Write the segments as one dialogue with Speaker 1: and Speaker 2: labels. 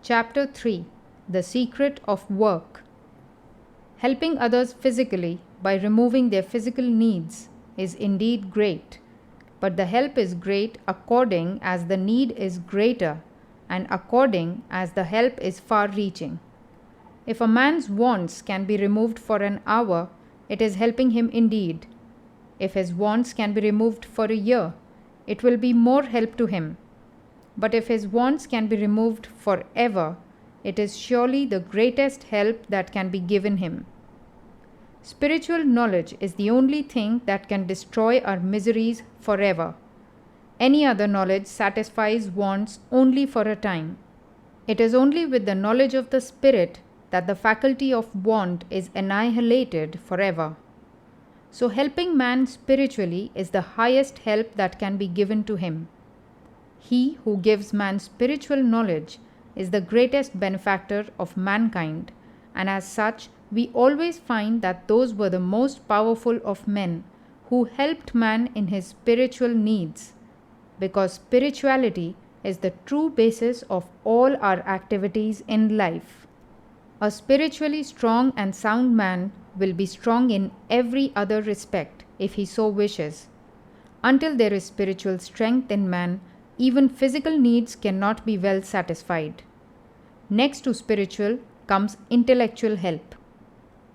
Speaker 1: Chapter 3: The Secret of Work. Helping others physically by removing their physical needs is indeed great, but the help is great according as the need is greater and according as the help is far reaching. If a man's wants can be removed for an hour, it is helping him indeed. If his wants can be removed for a year, it will be more help to him. But if his wants can be removed forever, it is surely the greatest help that can be given him. Spiritual knowledge is the only thing that can destroy our miseries forever. Any other knowledge satisfies wants only for a time. It is only with the knowledge of the Spirit that the faculty of want is annihilated forever. So helping man spiritually is the highest help that can be given to him. He who gives man spiritual knowledge is the greatest benefactor of mankind, and as such, we always find that those were the most powerful of men who helped man in his spiritual needs, because spirituality is the true basis of all our activities in life. A spiritually strong and sound man will be strong in every other respect if he so wishes. Until there is spiritual strength in man, even physical needs cannot be well satisfied. Next to spiritual comes intellectual help.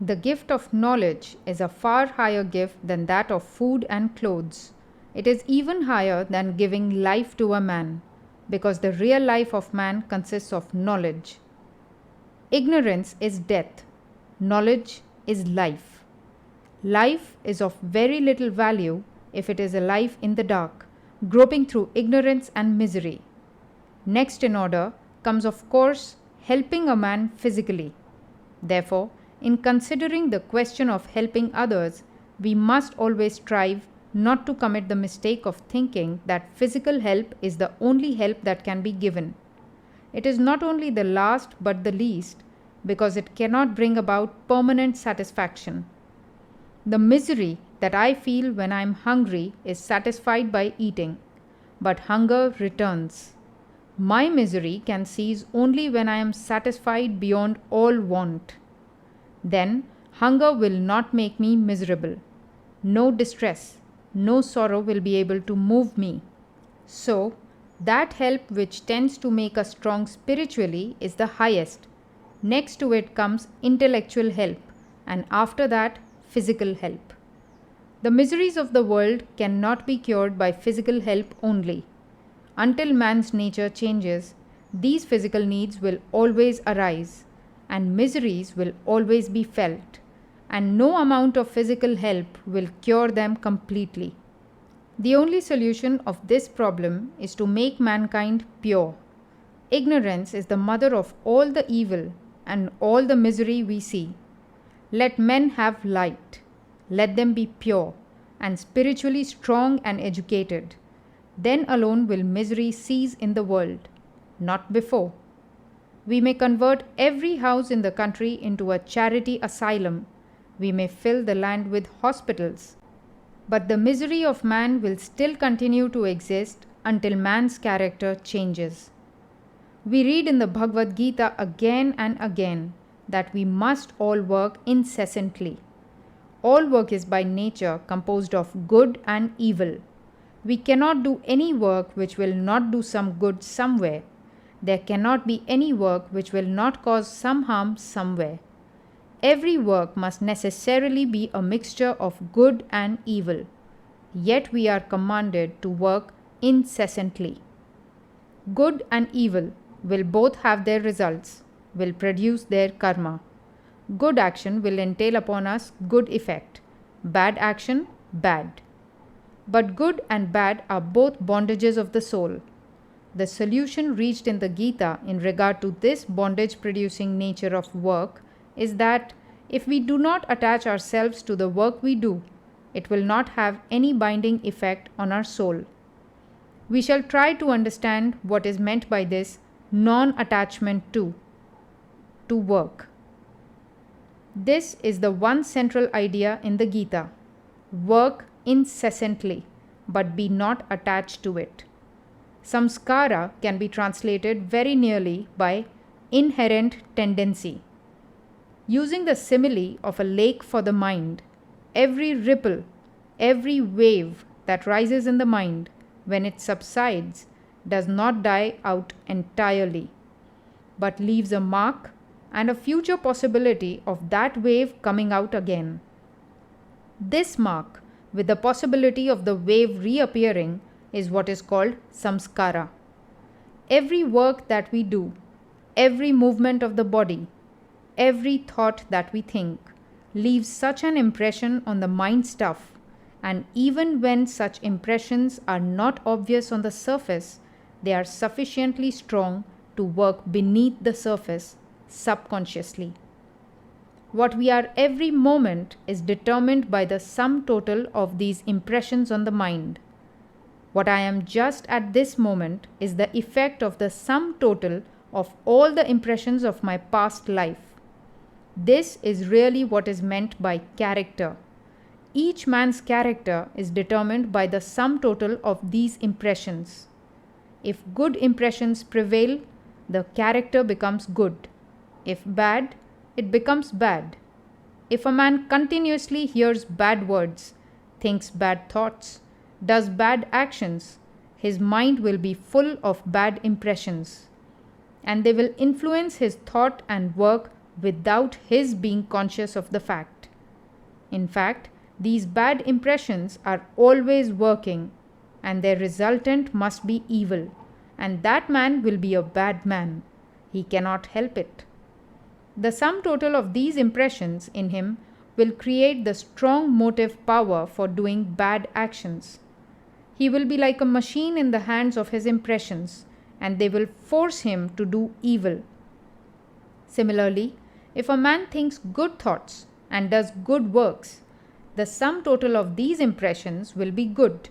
Speaker 1: The gift of knowledge is a far higher gift than that of food and clothes. It is even higher than giving life to a man, because the real life of man consists of knowledge. Ignorance is death. Knowledge is life. Life is of very little value if it is a life in the dark, groping through ignorance and misery. Next in order comes, of course, helping a man physically. Therefore, in considering the question of helping others, we must always strive not to commit the mistake of thinking that physical help is the only help that can be given. It is not only the last but the least, because it cannot bring about permanent satisfaction. The misery that I feel when I am hungry is satisfied by eating, but hunger returns. My misery can cease only when I am satisfied beyond all want. Then hunger will not make me miserable. No distress, no sorrow will be able to move me. So, that help which tends to make us strong spiritually is the highest. Next to it comes intellectual help, and after that, physical help. The miseries of the world cannot be cured by physical help only. Until man's nature changes, these physical needs will always arise, and miseries will always be felt, and no amount of physical help will cure them completely. The only solution of this problem is to make mankind pure. Ignorance is the mother of all the evil and all the misery we see. Let men have light. Let them be pure and spiritually strong and educated. Then alone will misery cease in the world, not before. We may convert every house in the country into a charity asylum. We may fill the land with hospitals. But the misery of man will still continue to exist until man's character changes. We read in the Bhagavad Gita again and again that we must all work incessantly. All work is by nature composed of good and evil. We cannot do any work which will not do some good somewhere. There cannot be any work which will not cause some harm somewhere. Every work must necessarily be a mixture of good and evil. Yet we are commanded to work incessantly. Good and evil will both have their results, will produce their karma. Good action will entail upon us good effect, bad action, bad. But good and bad are both bondages of the soul. The solution reached in the Gita in regard to this bondage-producing nature of work is that if we do not attach ourselves to the work we do, it will not have any binding effect on our soul. We shall try to understand what is meant by this non-attachment to work. This is the one central idea in the Gita. Work incessantly, but be not attached to it. Samskara can be translated very nearly by inherent tendency. Using the simile of a lake for the mind, every ripple, every wave that rises in the mind, when it subsides, does not die out entirely, but leaves a mark and a future possibility of that wave coming out again. This mark, with the possibility of the wave reappearing, is what is called samskara. Every work that we do, every movement of the body, every thought that we think, leaves such an impression on the mind stuff, and even when such impressions are not obvious on the surface, they are sufficiently strong to work beneath the surface subconsciously. What we are every moment is determined by the sum total of these impressions on the mind. What I am just at this moment is the effect of the sum total of all the impressions of my past life. This is really what is meant by character. Each man's character is determined by the sum total of these impressions. If good impressions prevail, the character becomes good. If bad, it becomes bad. If a man continuously hears bad words, thinks bad thoughts, does bad actions, his mind will be full of bad impressions, and they will influence his thought and work without his being conscious of the fact. In fact, these bad impressions are always working, and their resultant must be evil, and that man will be a bad man. He cannot help it. The sum total of these impressions in him will create the strong motive power for doing bad actions. He will be like a machine in the hands of his impressions, and they will force him to do evil. Similarly, if a man thinks good thoughts and does good works, the sum total of these impressions will be good,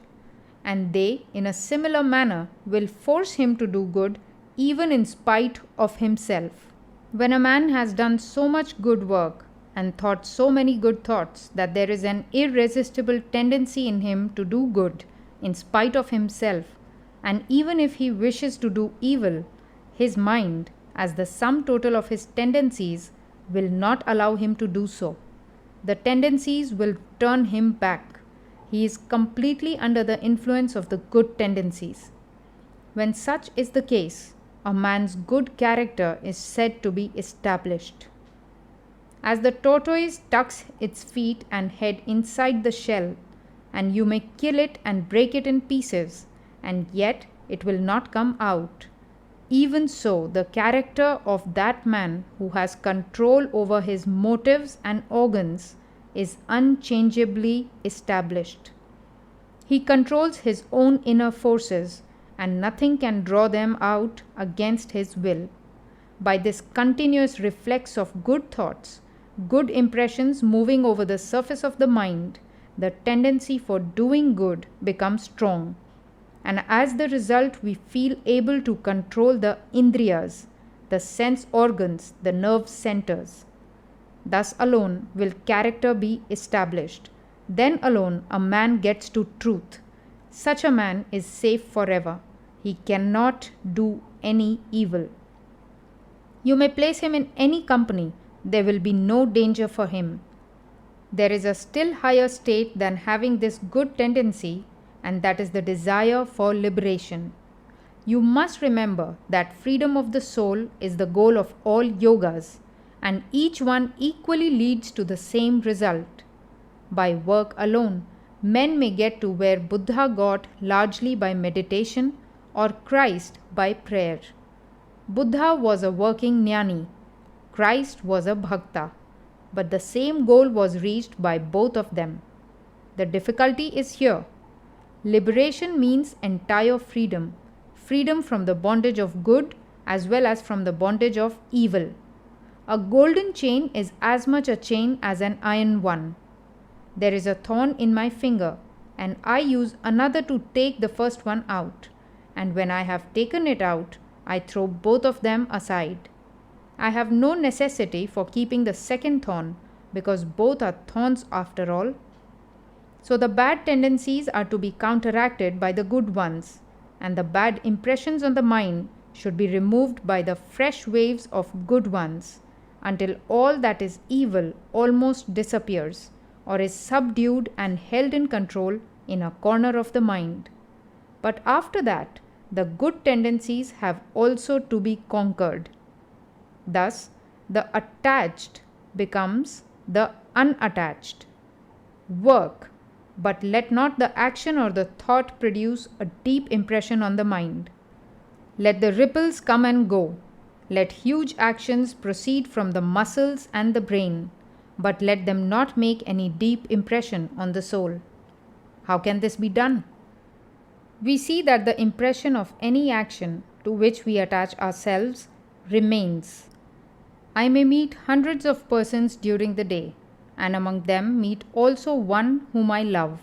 Speaker 1: and they, in a similar manner, will force him to do good even in spite of himself. When a man has done so much good work and thought so many good thoughts that there is an irresistible tendency in him to do good in spite of himself, and even if he wishes to do evil, his mind, as the sum total of his tendencies, will not allow him to do so. The tendencies will turn him back. He is completely under the influence of the good tendencies. When such is the case, a man's good character is said to be established. As the tortoise tucks its feet and head inside the shell, and you may kill it and break it in pieces, and yet it will not come out, even so the character of that man who has control over his motives and organs is unchangeably established. He controls his own inner forces, and nothing can draw them out against his will. By this continuous reflex of good thoughts, good impressions moving over the surface of the mind, the tendency for doing good becomes strong, and as the result we feel able to control the indriyas, the sense organs, the nerve centers. Thus alone will character be established. Then alone a man gets to truth. Such a man is safe forever. He cannot do any evil. You may place him in any company, there will be no danger for him. There is a still higher state than having this good tendency, and that is the desire for liberation. You must remember that freedom of the soul is the goal of all yogas, and each one equally leads to the same result. By work alone, men may get to where Buddha got largely by meditation, or Christ by prayer. Buddha was a working jnani, Christ was a bhakta, but the same goal was reached by both of them. The difficulty is here. Liberation means entire freedom, freedom from the bondage of good as well as from the bondage of evil. A golden chain is as much a chain as an iron one. There is a thorn in my finger, and I use another to take the first one out, and when I have taken it out, I throw both of them aside. I have no necessity for keeping the second thorn, because both are thorns after all. So the bad tendencies are to be counteracted by the good ones, and the bad impressions on the mind should be removed by the fresh waves of good ones until all that is evil almost disappears or is subdued and held in control in a corner of the mind. But after that, the good tendencies have also to be conquered. Thus, the attached becomes the unattached. Work, but let not the action or the thought produce a deep impression on the mind. Let the ripples come and go. Let huge actions proceed from the muscles and the brain, but let them not make any deep impression on the soul. How can this be done? We see that the impression of any action to which we attach ourselves remains. I may meet hundreds of persons during the day, and among them meet also one whom I love.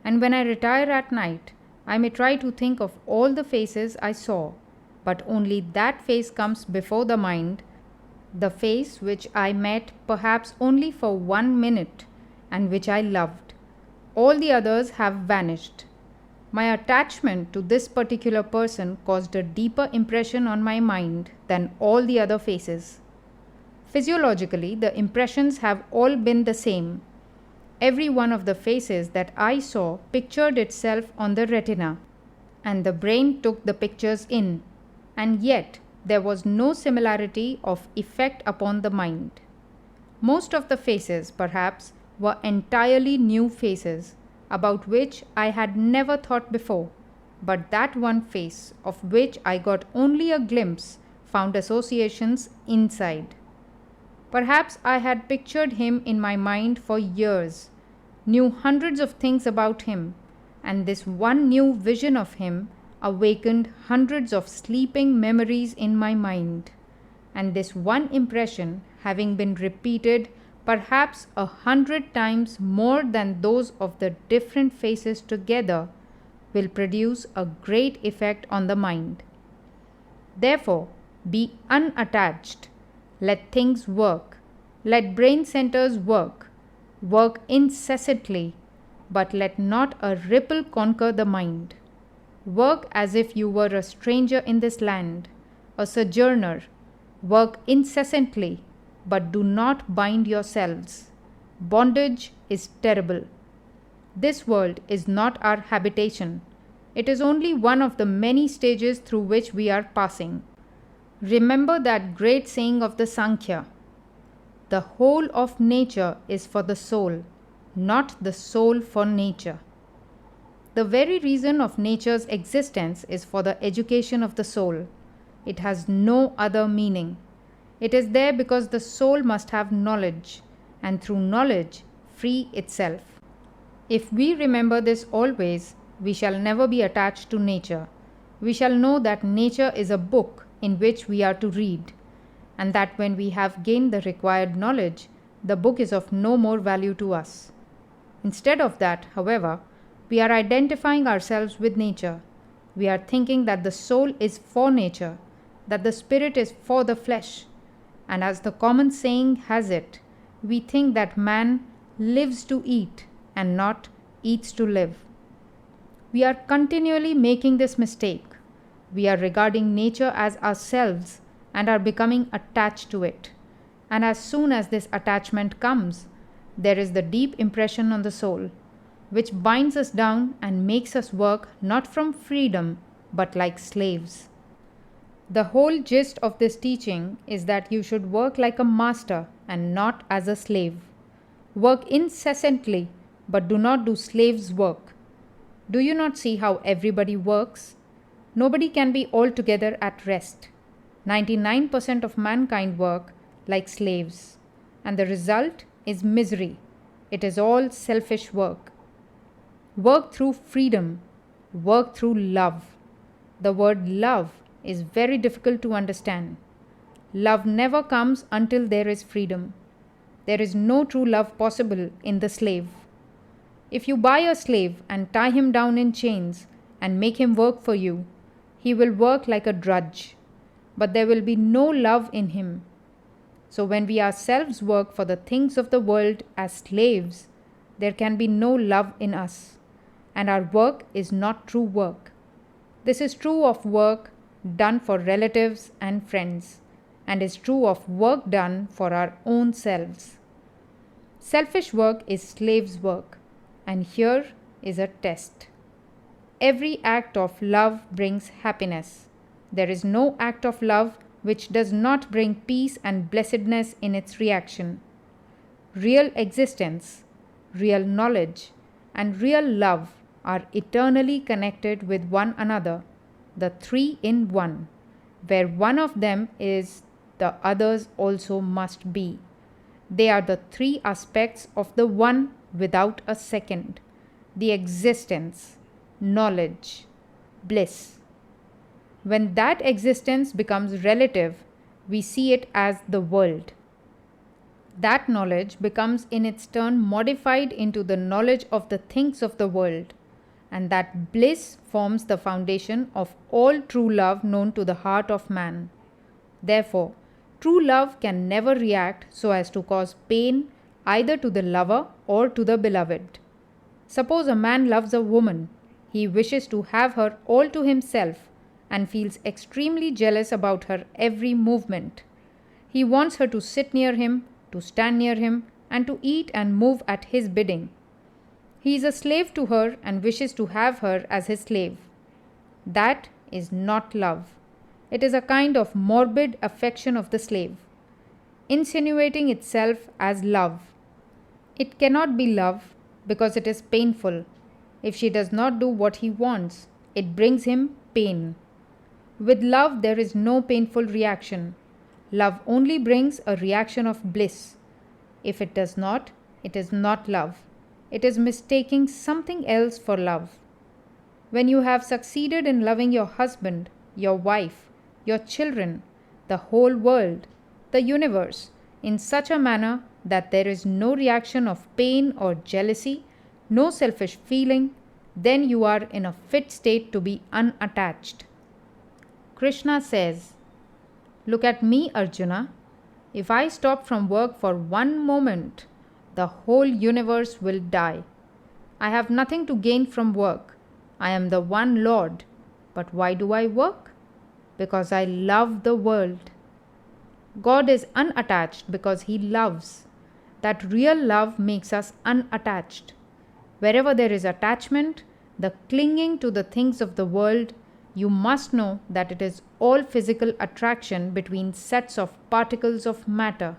Speaker 1: And when I retire at night, I may try to think of all the faces I saw, but only that face comes before the mind, the face which I met perhaps only for 1 minute and which I loved. All the others have vanished. My attachment to this particular person caused a deeper impression on my mind than all the other faces. Physiologically, the impressions have all been the same. Every one of the faces that I saw pictured itself on the retina, and the brain took the pictures in, and yet there was no similarity of effect upon the mind. Most of the faces, perhaps, were entirely new faces, about which I had never thought before, but that one face, of which I got only a glimpse, found associations inside. Perhaps I had pictured him in my mind for years, knew hundreds of things about him, and this one new vision of him awakened hundreds of sleeping memories in my mind, and this one impression, having been repeated perhaps 100 times more than those of the different faces together, will produce a great effect on the mind. Therefore, be unattached. Let things work. Let brain centers work. Work incessantly, but let not a ripple conquer the mind. Work as if you were a stranger in this land, a sojourner. Work incessantly, but do not bind yourselves. Bondage is terrible. This world is not our habitation. It is only one of the many stages through which we are passing. Remember that great saying of the Sankhya: the whole of nature is for the soul, not the soul for nature. The very reason of nature's existence is for the education of the soul. It has no other meaning. It is there because the soul must have knowledge, and through knowledge free itself. If we remember this always, we shall never be attached to nature. We shall know that nature is a book in which we are to read, and that when we have gained the required knowledge, the book is of no more value to us. Instead of that, however, we are identifying ourselves with nature. We are thinking that the soul is for nature, that the spirit is for the flesh, and as the common saying has it, we think that man lives to eat and not eats to live. We are continually making this mistake. We are regarding nature as ourselves and are becoming attached to it. And as soon as this attachment comes, there is the deep impression on the soul, which binds us down and makes us work not from freedom, but like slaves. The whole gist of this teaching is that you should work like a master and not as a slave. Work incessantly, but do not do slave's work. Do you not see how everybody works? Nobody can be altogether at rest. 99% of mankind work like slaves, and the result is misery. It is all selfish work. Work through freedom. Work through love. The word love is very difficult to understand. Love never comes until there is freedom. There is no true love possible in the slave. If you buy a slave and tie him down in chains and make him work for you, he will work like a drudge, but there will be no love in him. So when we ourselves work for the things of the world as slaves, there can be no love in us, and our work is not true work. This is true of work done for relatives and friends, and is true of work done for our own selves. Selfish work is slave's work, and here is a test. Every act of love brings happiness. There is no act of love which does not bring peace and blessedness in its reaction. Real existence, real knowledge, and real love are eternally connected with one another, the three in one. Where one of them is, the others also must be. They are the three aspects of the one without a second: the existence, knowledge, bliss. When that existence becomes relative, we see it as the world. That knowledge becomes in its turn modified into the knowledge of the things of the world, and that bliss forms the foundation of all true love known to the heart of man. Therefore, true love can never react so as to cause pain either to the lover or to the beloved. Suppose a man loves a woman. He wishes to have her all to himself and feels extremely jealous about her every movement. He wants her to sit near him, to stand near him, and to eat and move at his bidding. He is a slave to her and wishes to have her as his slave. That is not love. It is a kind of morbid affection of the slave, insinuating itself as love. It cannot be love because it is painful. If she does not do what he wants, it brings him pain. With love, there is no painful reaction. Love only brings a reaction of bliss. If it does not, it is not love. It is mistaking something else for love. When you have succeeded in loving your husband, your wife, your children, the whole world, the universe, in such a manner that there is no reaction of pain or jealousy, no selfish feeling, then you are in a fit state to be unattached. Krishna says, "Look at me, Arjuna. If I stop from work for one moment, the whole universe will die. I have nothing to gain from work. I am the one Lord. But why do I work? Because I love the world." God is unattached because He loves. That real love makes us unattached. Wherever there is attachment, the clinging to the things of the world, you must know that it is all physical attraction between sets of particles of matter,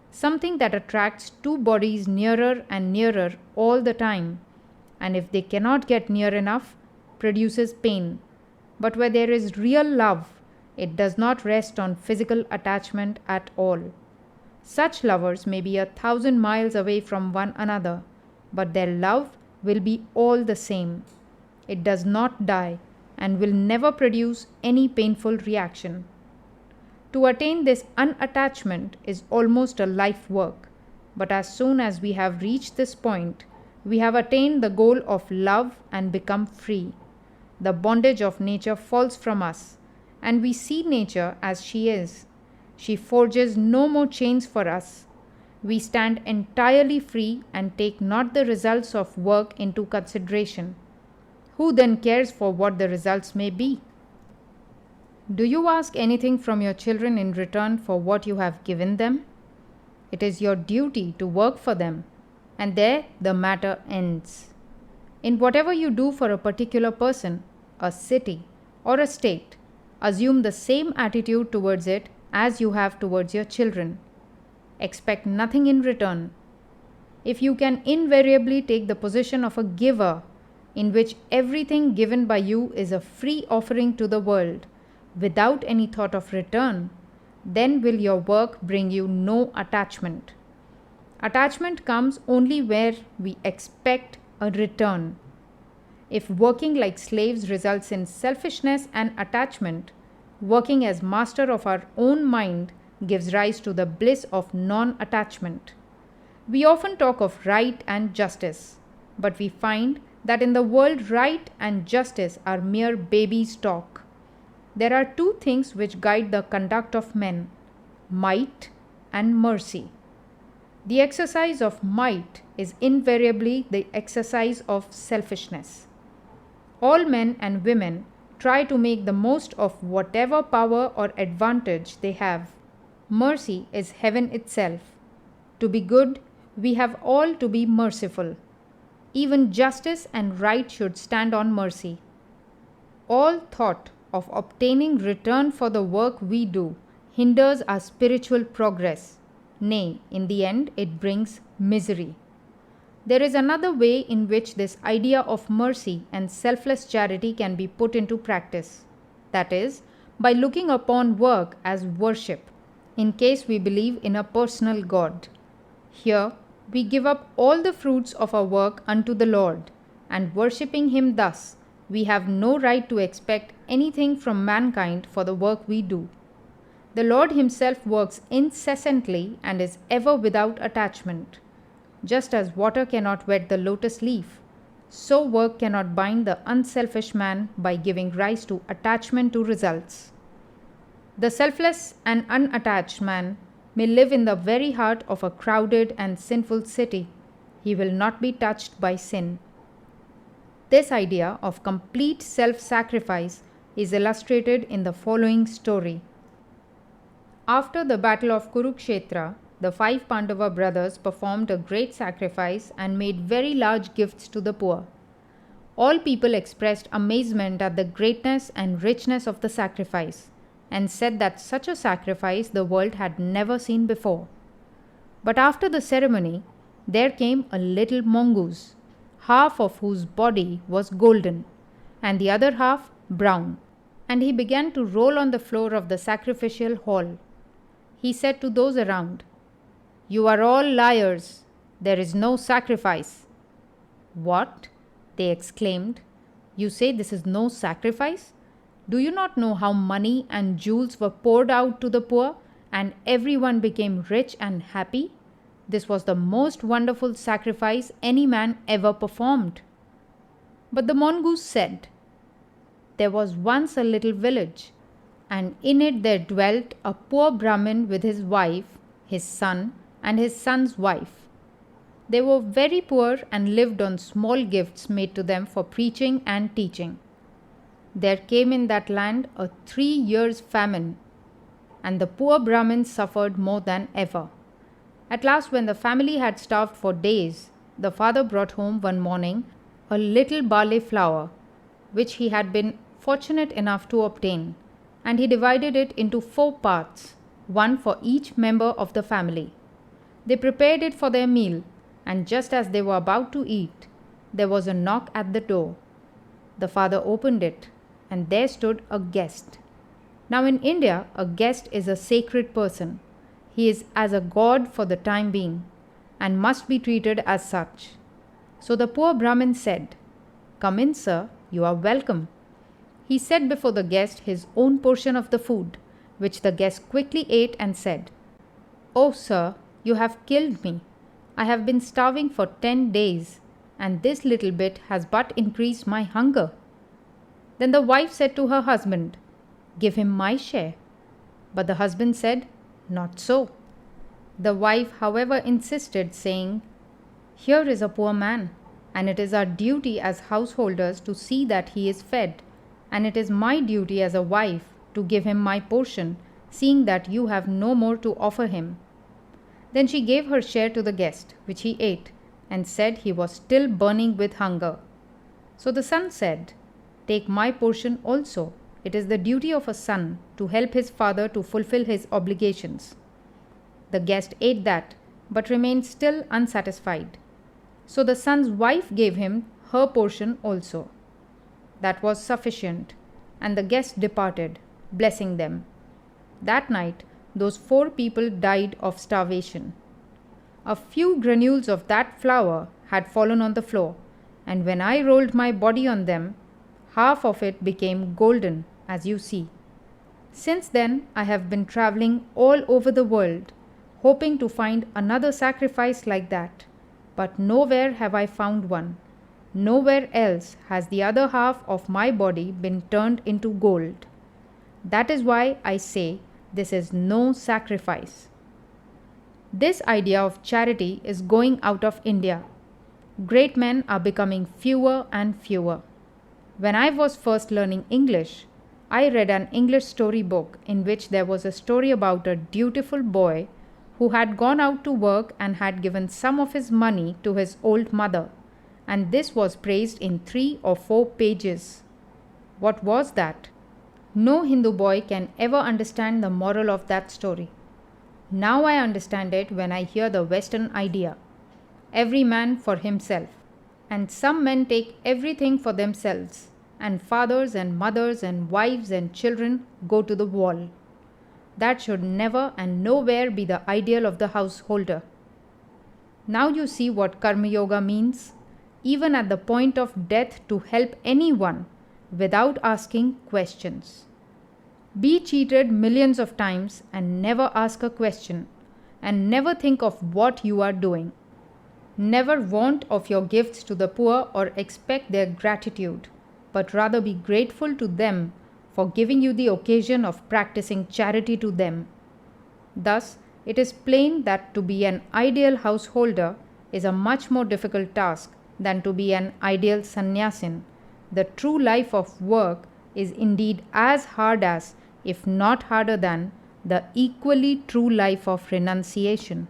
Speaker 1: something that attracts two bodies nearer and nearer all the time, and if they cannot get near enough, produces pain. But where there is real love, it does not rest on physical attachment at all. Such lovers may be 1,000 miles away from one another, but their love will be all the same. It does not die and will never produce any painful reaction. To attain this unattachment is almost a life work, but as soon as we have reached this point, we have attained the goal of love and become free. The bondage of nature falls from us, and we see nature as she is. She forges no more chains for us. We stand entirely free and take not the results of work into consideration. Who then cares for what the results may be? Do you ask anything from your children in return for what you have given them? It is your duty to work for them, and there the matter ends. In whatever you do for a particular person, a city, or a state, assume the same attitude towards it as you have towards your children. Expect nothing in return. If you can invariably take the position of a giver, in which everything given by you is a free offering to the world, without any thought of return, then will your work bring you no attachment. Attachment comes only where we expect a return. If working like slaves results in selfishness and attachment, working as master of our own mind gives rise to the bliss of non-attachment. We often talk of right and justice, but we find that in the world right and justice are mere baby's talk. There are two things which guide the conduct of men: might and mercy. The exercise of might is invariably the exercise of selfishness. All men and women try to make the most of whatever power or advantage they have. Mercy is heaven itself. To be good, we have all to be merciful. Even justice and right should stand on mercy. All thought of obtaining return for the work we do hinders our spiritual progress. Nay, in the end, it brings misery. There is another way in which this idea of mercy and selfless charity can be put into practice. That is, by looking upon work as worship, in case we believe in a personal God. Here, we give up all the fruits of our work unto the Lord, and worshipping Him thus, we have no right to expect anything from mankind for the work we do. The Lord Himself works incessantly and is ever without attachment. Just as water cannot wet the lotus leaf, so work cannot bind the unselfish man by giving rise to attachment to results. The selfless and unattached man may live in the very heart of a crowded and sinful city. He will not be touched by sin. This idea of complete self-sacrifice is illustrated in the following story. After the battle of Kurukshetra, the 5 Pandava brothers performed a great sacrifice and made very large gifts to the poor. All people expressed amazement at the greatness and richness of the sacrifice, and said that such a sacrifice the world had never seen before. But after the ceremony, there came a little mongoose, half of whose body was golden, and the other half brown, and he began to roll on the floor of the sacrificial hall. He said to those around, "You are all liars. There is no sacrifice." "What?" they exclaimed. "You say this is no sacrifice? Do you not know how money and jewels were poured out to the poor, and everyone became rich and happy? This was the most wonderful sacrifice any man ever performed." But the mongoose said, "There was once a little village, and in it there dwelt a poor Brahmin with his wife, his son, and his son's wife. They were very poor and lived on small gifts made to them for preaching and teaching. There came in that land a 3 years' famine, and the poor Brahmin suffered more than ever. At last, when the family had starved for days, the father brought home one morning a little barley flour, which he had been fortunate enough to obtain, and he divided it into 4 parts, one for each member of the family. They prepared it for their meal, and just as they were about to eat, there was a knock at the door. The father opened it, and there stood a guest. Now in India, a guest is a sacred person. He is as a god for the time being, and must be treated as such. So the poor Brahmin said, "Come in, sir, you are welcome." He set before the guest his own portion of the food, which the guest quickly ate and said, "Oh, sir, you have killed me. I have been starving for 10 days, and this little bit has but increased my hunger." Then the wife said to her husband, "Give him my share." But the husband said, "Not so." The wife, however, insisted, saying, "Here is a poor man, and it is our duty as householders to see that he is fed, and it is my duty as a wife to give him my portion, seeing that you have no more to offer him." Then she gave her share to the guest, which he ate, and said he was still burning with hunger. So the son said, "Take my portion also. It is the duty of a son to help his father to fulfill his obligations." The guest ate that, but remained still unsatisfied. So the son's wife gave him her portion also. That was sufficient, and the guest departed, blessing them. That night, those 4 people died of starvation. A few granules of that flour had fallen on the floor, and when I rolled my body on them, half of it became golden, as you see. Since then, I have been traveling all over the world, hoping to find another sacrifice like that, but nowhere have I found one. Nowhere else has the other half of my body been turned into gold. That is why I say this is no sacrifice. This idea of charity is going out of India. Great men are becoming fewer and fewer. When I was first learning English, I read an English storybook in which there was a story about a dutiful boy who had gone out to work and had given some of his money to his old mother, and this was praised in 3 or 4 pages. What was that? No Hindu boy can ever understand the moral of that story. Now I understand it when I hear the Western idea. Every man for himself. And some men take everything for themselves, and fathers and mothers and wives and children go to the wall. That should never and nowhere be the ideal of the householder. Now you see what Karma Yoga means, even at the point of death, to help anyone without asking questions. Be cheated millions of times and never ask a question, and never think of what you are doing. Never want of your gifts to the poor or expect their gratitude, but rather be grateful to them for giving you the occasion of practicing charity to them. Thus, it is plain that to be an ideal householder is a much more difficult task than to be an ideal sannyasin. The true life of work is indeed as hard as, if not harder than, the equally true life of renunciation.